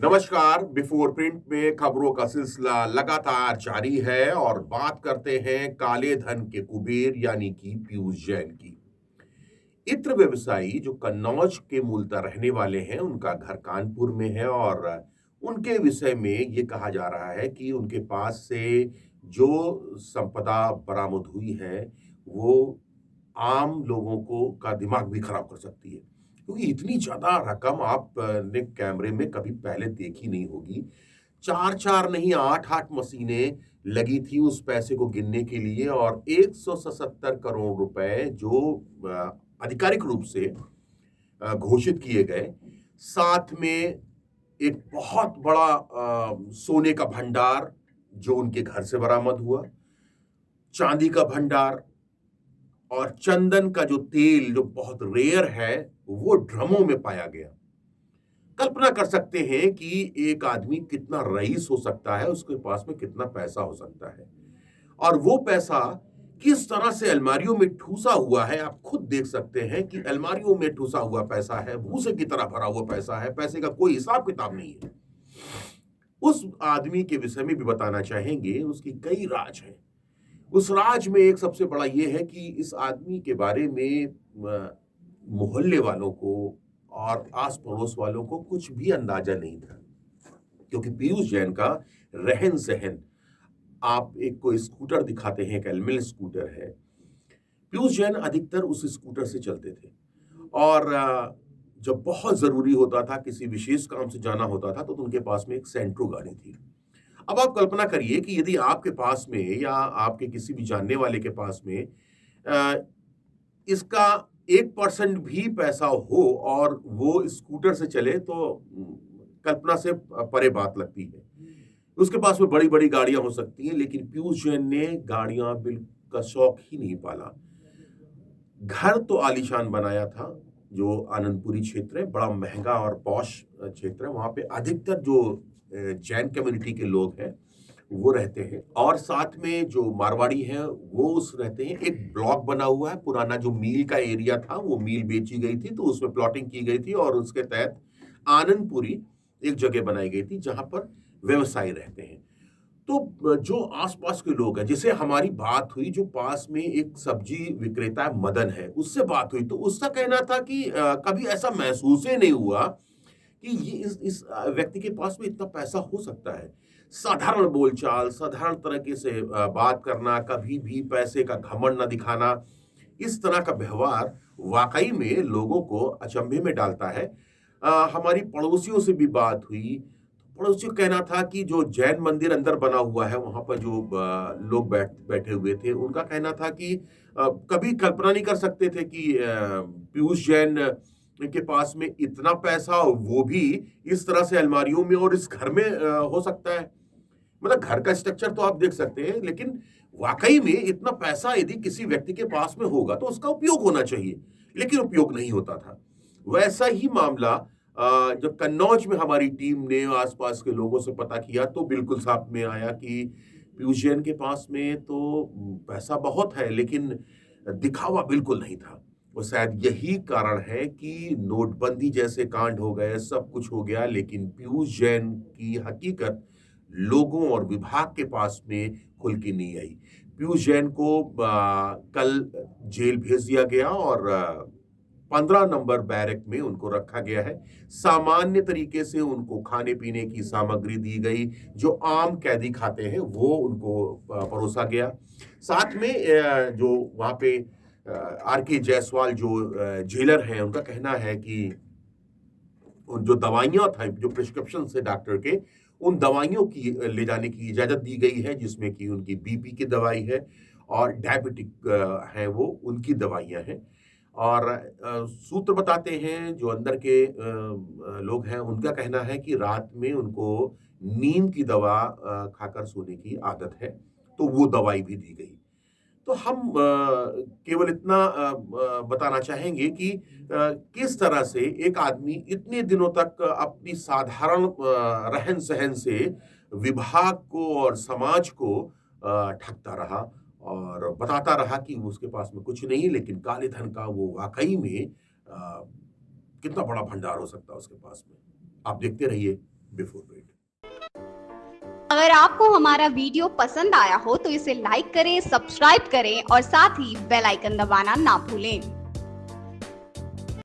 नमस्कार। Before print में खबरों का सिलसिला लगातार जारी है और बात करते हैं काले धन के कुबेर यानी कि पीयूष जैन की। इत्र व्यवसायी जो कन्नौज के मूलतः रहने वाले हैं, उनका घर कानपुर में है और उनके विषय में ये कहा जा रहा है कि उनके पास से जो संपदा बरामद हुई है, वो आम लोगों को का दिमाग भी खराब कर सकती है, क्योंकि इतनी ज्यादा रकम आप ने कैमरे में कभी पहले देखी नहीं होगी। चार चार नहीं, आठ आठ मशीनें लगी थी उस पैसे को गिनने के लिए और 177 करोड़ रुपए जो आधिकारिक रूप से घोषित किए गए। साथ में एक बहुत बड़ा सोने का भंडार जो उनके घर से बरामद हुआ, चांदी का भंडार और चंदन का जो तेल जो बहुत रेयर है, वो ड्रमों में पाया गया। कल्पना कर सकते हैं कि एक आदमी कितना रईस हो सकता है, उसके पास में कितना पैसा हो सकता है और वो पैसा किस तरह से अलमारियों में ठूसा हुआ है। आप खुद देख सकते हैं कि अलमारियों में ठूसा हुआ पैसा है, भूसे की तरह भरा हुआ पैसा है, पैसे का कोई हिसाब किताब नहीं है। उस आदमी के विषय में भी बताना चाहेंगे, उसकी कई राज हैं। उस राज में एक सबसे बड़ा ये है कि इस आदमी के बारे में मोहल्ले वालों को और आस पड़ोस वालों को कुछ भी अंदाजा नहीं था, क्योंकि पीयूष जैन का रहन सहन, आप एक को स्कूटर दिखाते हैं, एक एलमिल स्कूटर है। पीयूष जैन अधिकतर उस स्कूटर से चलते थे और जब बहुत जरूरी होता था, किसी विशेष काम से जाना होता था, तो उनके पास में एक सेंट्रो गाड़ी थी। अब आप कल्पना करिए कि यदि आपके पास में या आपके किसी भी जानने वाले के पास में अ, इसका 1% भी पैसा हो और वो स्कूटर से चले, तो कल्पना से परे बात लगती है। उसके पास में बड़ी-बड़ी गाड़ियां हो सकती हैं, लेकिन पीयूष जैन ने गाड़ियां बिल का शौक ही नहीं पाला। घर तो आलीशान बनाया था, जो आनंदपुरी क्षेत्र है, बड़ा महंगा और पॉश क्षेत्र है। वहाँ पे अधिकतर जो जैन कम्युनिटी के लोग हैं, वो रहते हैं और साथ में जो मारवाड़ी हैं, वो उस रहते हैं। एक ब्लॉक बना हुआ है, पुराना जो मिल का एरिया था, वो मिल बेची गई थी, तो उसमें प्लॉटिंग की गई थी और उसके तहत आनंदपुरी एक जगह बनाई गई थी, जहाँ पर व्यवसायी रहते हैं। तो जो आस-पास के लोग हैं, जैसे हमारी बात हुई, जो पास में एक सब्जी विक्रेता मदन है, उससे बात हुई, तो उसका कहना था कि कभी ऐसा महसूस ही नहीं हुआ कि ये इस व्यक्ति के पास में इतना पैसा हो सकता है। साधारण बोलचाल, साधारण तरीके से बात करना, कभी भी पैसे का घमंड ना दिखाना, इस तरह का व्यवहार वाक़ई में लोगों को अचंभे में डालता है। हमारी पड़ोसियों से भी बात हुई, पड़ोसियों का कहना था कि जो जैन मंदिर अंदर बना हुआ है, वहाँ पर जो लोग बैठे हुए थे, उनका कहना था कि कभी कल्पना नहीं कर सकते थे कि पीयूष जैन के पास में इतना पैसा, वो भी इस तरह से अलमारियों में और इस घर में हो सकता है। मतलब घर का स्ट्रक्चर तो आप देख सकते हैं, लेकिन वाक़ई में इतना पैसा यदि किसी व्यक्ति के पास में होगा, तो उसका उपयोग होना चाहिए, लेकिन उपयोग नहीं होता था। वैसा ही मामला जब कन्नौज में हमारी टीम ने आस-पास के लोगों से पता किया, तो बिल्कुल साफ में आया कि पीयूष जैन के पास में तो पैसा बहुत है, लेकिन दिखावा बिल्कुल नहीं था। और शायद यही कारण है कि नोटबंदी जैसे कांड हो गए, सब कुछ हो गया, लेकिन पीयूष जैन की हकीकत लोगों और विभाग के पास में खुल के नहीं आई। पीयूष जैन को कल जेल भेज दिया गया और 15 नंबर बैरक में उनको रखा गया है। सामान्य तरीके से उनको खाने-पीने की सामग्री दी गई, जो आम कैदी खाते हैं, वो उनको परोसा गया। साथ में जो वहाँ पे आर.के. जायसवाल जो जेलर हैं, उनका कहना है कि उन जो दवाइयाँ था, जो प्रिस्क्रिप्शन से डॉक्टर के, उन दवाइयों की ले जाने की इजाज़त दी गई है, जिसमें कि उनकी बीपी की दवाई है और डायबिटिक है वो, उनकी दवाइयाँ हैं। और सूत्र बताते हैं, जो अंदर के लोग हैं, उनका कहना है कि रात में उनको नींद की दवा खाकर सोने की आदत है, तो वो दवाई भी दी गई। तो हम केवल इतना बताना चाहेंगे कि किस तरह से एक आदमी इतने दिनों तक अपनी साधारण रहन-सहन से विभाग को और समाज को ठगता रहा और बताता रहा कि उसके पास में कुछ नहीं, लेकिन काले धन का वो वाक़ई में कितना बड़ा भंडार हो सकता है उसके पास में। आप देखते रहिए बिफोर बेड। अगर आपको हमारा वीडियो पसंद आया हो तो इसे लाइक करें, सब्सक्राइब करें और साथ ही बेल आइकन दबाना ना भूलें।